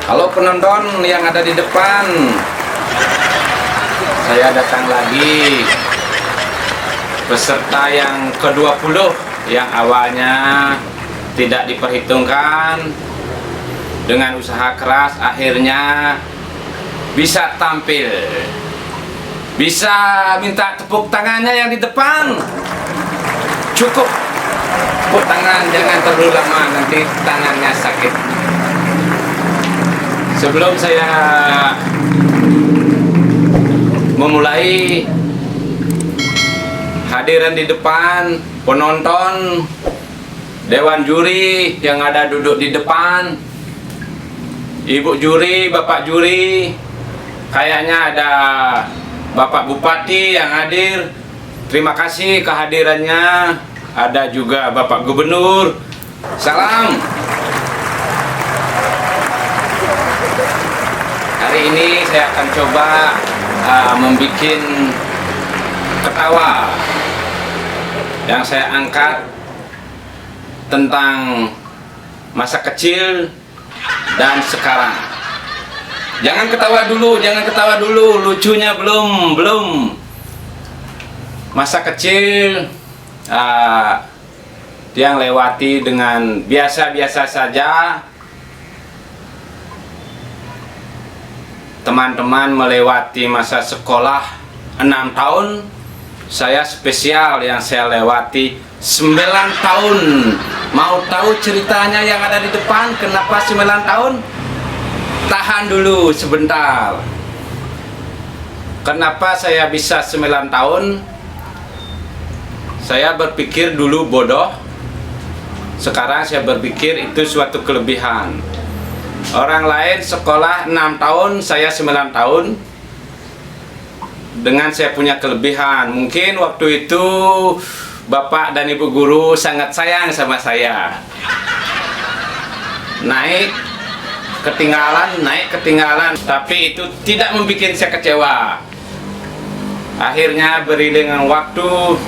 Halo penonton yang ada di depan, saya datang lagi. Peserta yang ke-20 yang awalnya tidak diperhitungkan, dengan usaha keras akhirnya bisa tampil. Bisa minta tepuk tangannya yang di depan. Cukup tepuk tangan, jangan terlalu lama, nanti tangannya sakit. Sebelum saya memulai, hadirin di depan, penonton, dewan juri yang ada duduk di depan, ibu juri, bapak juri, kayaknya ada bapak bupati yang hadir. Terima kasih kehadirannya. Ada juga bapak gubernur. Salam. Hari ini saya akan coba membuat ketawa. Yang saya angkat tentang masa kecil dan sekarang. Jangan ketawa dulu, lucunya belum. Masa kecil yang lewati dengan biasa-biasa saja. Teman-teman melewati masa sekolah 6 tahun, saya spesial yang saya lewati 9 tahun. Mau tahu ceritanya yang ada di depan? Kenapa 9 tahun? Tahan dulu sebentar. Kenapa saya bisa 9 tahun? Saya berpikir dulu bodoh. Sekarang saya berpikir itu suatu kelebihan. Orang lain sekolah 6 tahun, saya 9 tahun. Dengan saya punya kelebihan. Mungkin waktu itu bapak dan ibu guru sangat sayang sama saya. Naik ketinggalan, tapi itu tidak membuat saya kecewa. Akhirnya beriringan waktu,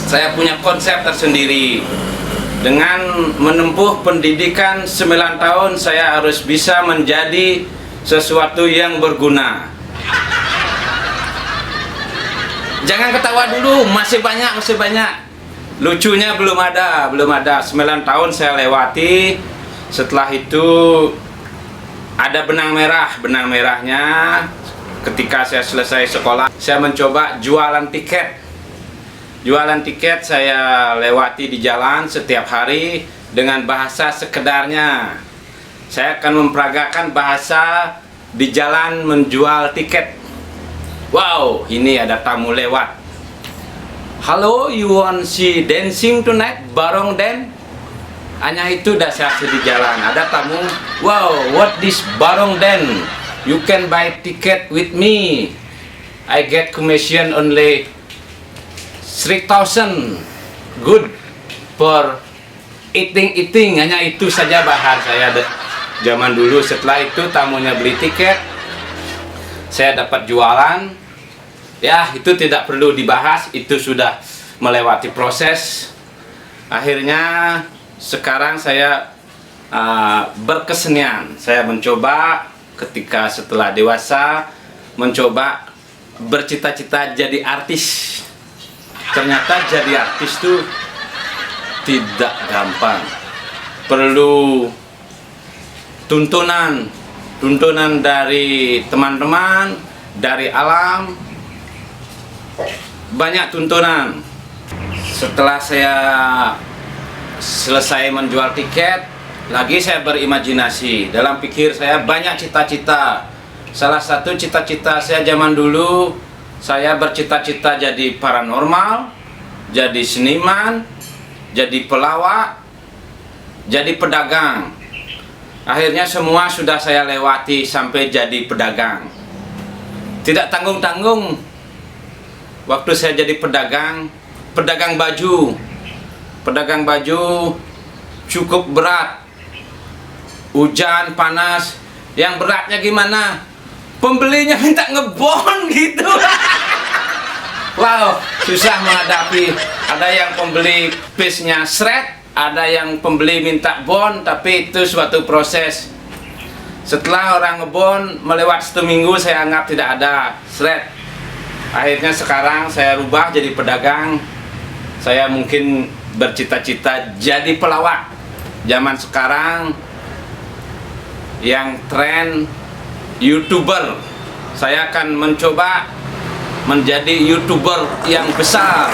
saya punya konsep tersendiri. Dengan menempuh pendidikan 9 tahun, saya harus bisa menjadi sesuatu yang berguna. Jangan ketawa dulu, masih banyak. Lucunya belum ada. 9 tahun saya lewati. Setelah itu ada benang merahnya. Ketika saya selesai sekolah, saya mencoba jualan tiket. Jualan tiket saya lewati di jalan setiap hari dengan bahasa sekedarnya. Saya akan memperagakan bahasa di jalan menjual tiket. Wow, ini ada tamu lewat. Halo, you want see dancing tonight? Barong dan? Hanya itu dah saya di jalan. Ada tamu. Wow, what this barong dan? You can buy ticket with me. I get commission only 3,000. Good for eating. Hanya itu saja bahar saya zaman dulu. Setelah itu tamunya beli tiket, saya dapat jualan. Ya, itu tidak perlu dibahas, itu sudah melewati proses. Akhirnya sekarang saya berkesenian. Saya mencoba ketika setelah dewasa, mencoba bercita-cita jadi artis. Ternyata jadi artis itu tidak gampang. Perlu tuntunan dari teman-teman, dari alam. Banyak tuntunan. Setelah saya selesai menjual tiket, lagi saya berimajinasi. Dalam pikir saya banyak cita-cita. Salah satu cita-cita saya zaman dulu, saya bercita-cita jadi paranormal, jadi seniman, jadi pelawak, jadi pedagang. Akhirnya semua sudah saya lewati sampai jadi pedagang. Tidak tanggung-tanggung. Waktu saya jadi pedagang baju. Pedagang baju cukup berat. Hujan, panas. Yang beratnya gimana? Pembelinya minta ngebon gitu. Wow, susah menghadapi. Ada yang pembeli piece-nya shred, ada yang pembeli minta bon, tapi itu suatu proses. Setelah orang ngebon melewat 1 minggu, saya anggap tidak ada, seret. Akhirnya sekarang saya rubah jadi pedagang. Saya mungkin bercita-cita jadi pelawak. Zaman sekarang yang tren YouTuber. Saya akan mencoba menjadi YouTuber yang besar.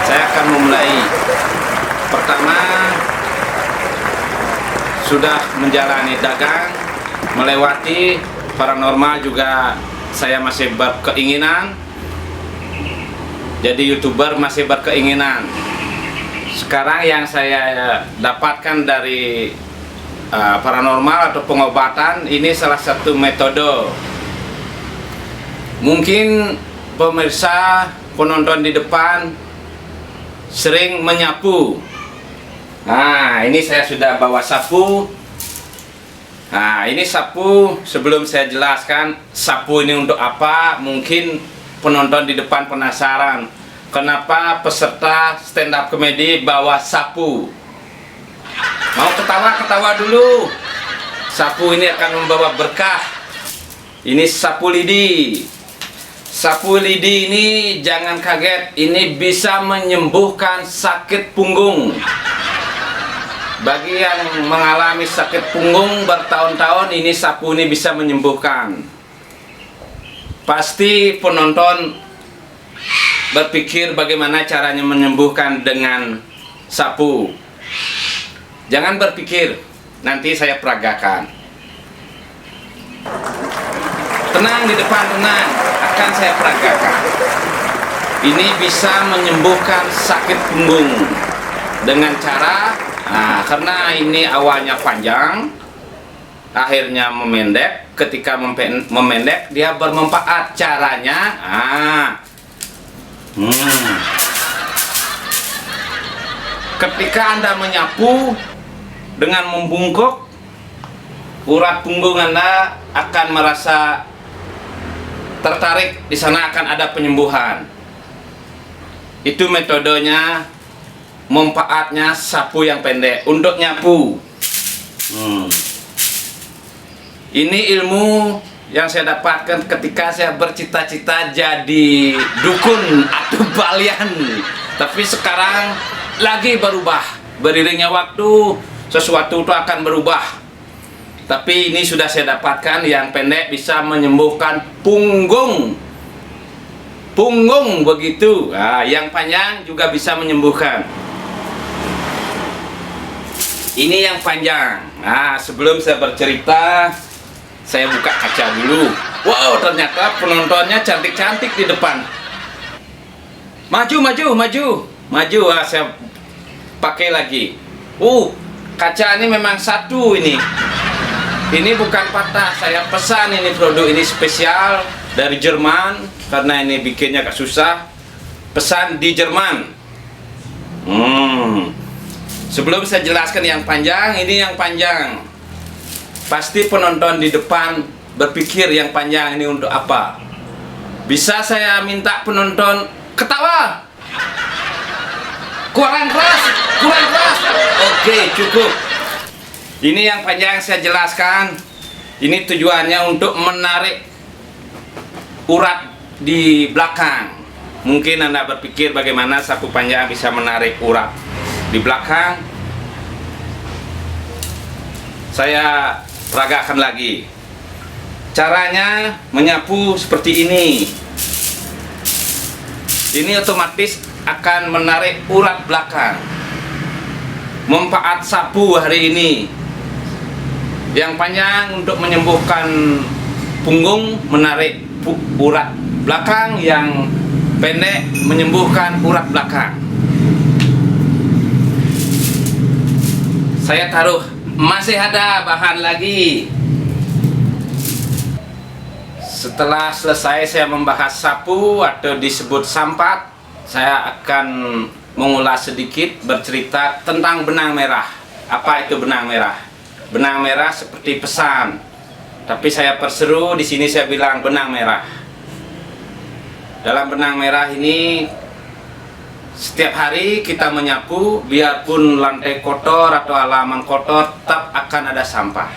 Saya akan memulai. Pertama, sudah menjalani dagang, melewati paranormal juga saya masih berkeinginan. Jadi YouTuber masih berkeinginan. Sekarang yang saya dapatkan dari paranormal atau pengobatan, ini salah satu metode. Mungkin pemirsa, penonton di depan sering menyapu. Nah, ini saya sudah bawa sapu. Nah, ini sapu. Sebelum saya jelaskan sapu ini untuk apa, mungkin penonton di depan penasaran kenapa peserta stand up comedy bawa sapu. Mau ketawa-ketawa dulu. Sapu ini akan membawa berkah. Ini sapu lidi. Sapu lidi ini jangan kaget, ini bisa menyembuhkan sakit punggung. Bagi yang mengalami sakit punggung bertahun-tahun, ini sapu ini bisa menyembuhkan. Pasti penonton berpikir bagaimana caranya menyembuhkan dengan sapu. Jangan berpikir, nanti saya peragakan. Tenang di depan, tenang, akan saya peragakan. Ini bisa menyembuhkan sakit punggung dengan cara, karena ini awalnya panjang, akhirnya memendek. Ketika memendek, dia bermanfaat. Caranya, ketika Anda menyapu dengan membungkuk, urat punggung Anda akan merasa tertarik. Di sana akan ada penyembuhan. Itu metodenya. Manfaatnya sapu yang pendek untuk nyapu. Ini ilmu yang saya dapatkan ketika saya bercita-cita jadi dukun atau balian. Tapi sekarang lagi berubah. Beriringnya waktu, sesuatu itu akan berubah. Tapi ini sudah saya dapatkan, yang pendek bisa menyembuhkan punggung. Punggung begitu. Yang panjang juga bisa menyembuhkan. Ini yang panjang. Sebelum saya bercerita, saya buka kaca dulu. Wow, ternyata penontonnya cantik-cantik di depan. Maju, maju, maju, maju. Saya pakai lagi. Kaca ini memang satu ini. Ini bukan patah. Saya pesan ini produk ini spesial dari Jerman karena ini bikinnya agak susah. Pesan di Jerman. Sebelum saya jelaskan yang panjang, ini yang panjang. Pasti penonton di depan berpikir yang panjang ini untuk apa? Bisa saya minta penonton ketawa? Kurang keras, kurang keras. Oke, cukup. Ini yang panjang saya jelaskan. Ini tujuannya untuk menarik urat di belakang. Mungkin Anda berpikir bagaimana sapu panjang bisa menarik urat di belakang. Saya peragakan lagi. Caranya menyapu seperti ini. Ini otomatis akan menarik urat belakang. Manfaat sapu hari ini. Yang panjang untuk menyembuhkan punggung, menarik urat belakang. Yang pendek menyembuhkan urat belakang. Saya taruh, masih ada bahan lagi. Setelah selesai saya membahas sapu atau disebut sampat, saya akan mengulas sedikit, bercerita tentang benang merah. Apa itu benang merah? Benang merah seperti pesan, tapi saya perseru di sini, saya bilang benang merah. Dalam benang merah ini, setiap hari kita menyapu, biarpun lantai kotor atau halaman kotor, tetap akan ada sampah.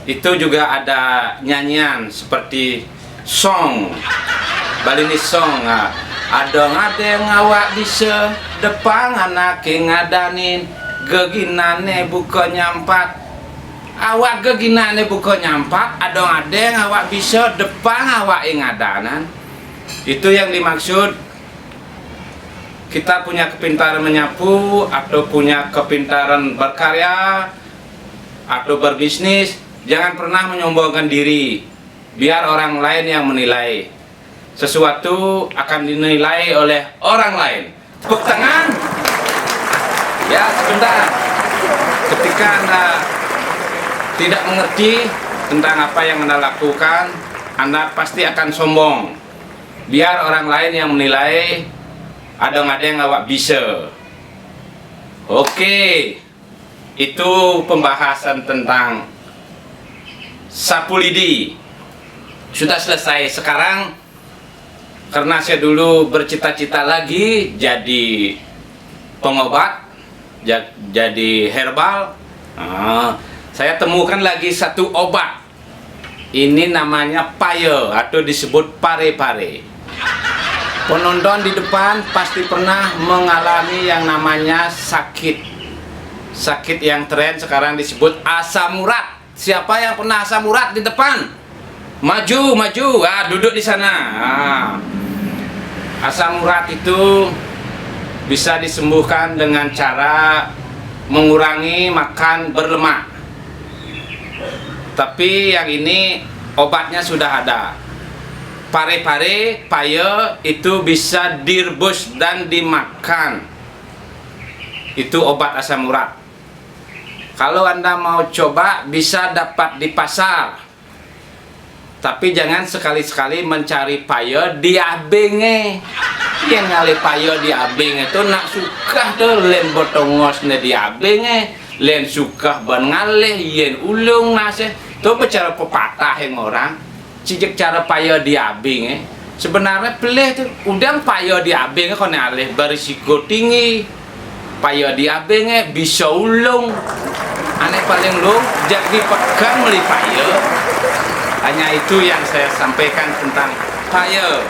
itu juga ada nyanyian seperti song, Balinese song. Nah, adong ade ngawak bisa depan anak ngadanin geginane buka nyampat. Awak geginane buka nyampat, adong ade ngawak bisa depan awak ngadanan. Itu yang dimaksud. Kita punya kepintaran menyapu atau punya kepintaran berkarya atau berbisnis, jangan pernah menyombongkan diri. Biar orang lain yang menilai. Sesuatu akan dinilai oleh orang lain. Tepuk tangan. Ya, sebentar. Ketika Anda tidak mengerti tentang apa yang Anda lakukan, Anda pasti akan sombong. Biar orang lain yang menilai. Ada yang awak bisa. Oke, itu pembahasan tentang sapu lidi sudah selesai. Sekarang karena saya dulu bercita-cita lagi jadi pengobat, jadi herbal, saya temukan lagi satu obat. Ini namanya paye atau disebut pare-pare. Penonton di depan pasti pernah mengalami yang namanya sakit. Sakit yang tren sekarang disebut asam urat. Siapa yang pernah asam urat di depan? Maju, maju. Duduk di sana. Asam urat itu bisa disembuhkan dengan cara mengurangi makan berlemak. Tapi yang ini obatnya sudah ada. Pare-pare, paye itu bisa direbus dan dimakan. Itu obat asam urat. Kalau Anda mau coba bisa dapat di pasar. Tapi jangan sekali-sekali mencari paye di abenge. Yang ngali paye di abenge itu nak suka tuh len botongosnya di abenge, len suka ban ngalih yen ulung nase. Tuh bicara pepatah yang orang. Cijek cara payo diabing sebenarnya pelih tuh udang payo diabing kon alih berisiko tinggi. Payo diabing bisa ulung. Aneh paling lu jadi pegang meli payo. Hanya itu yang saya sampaikan tentang payo.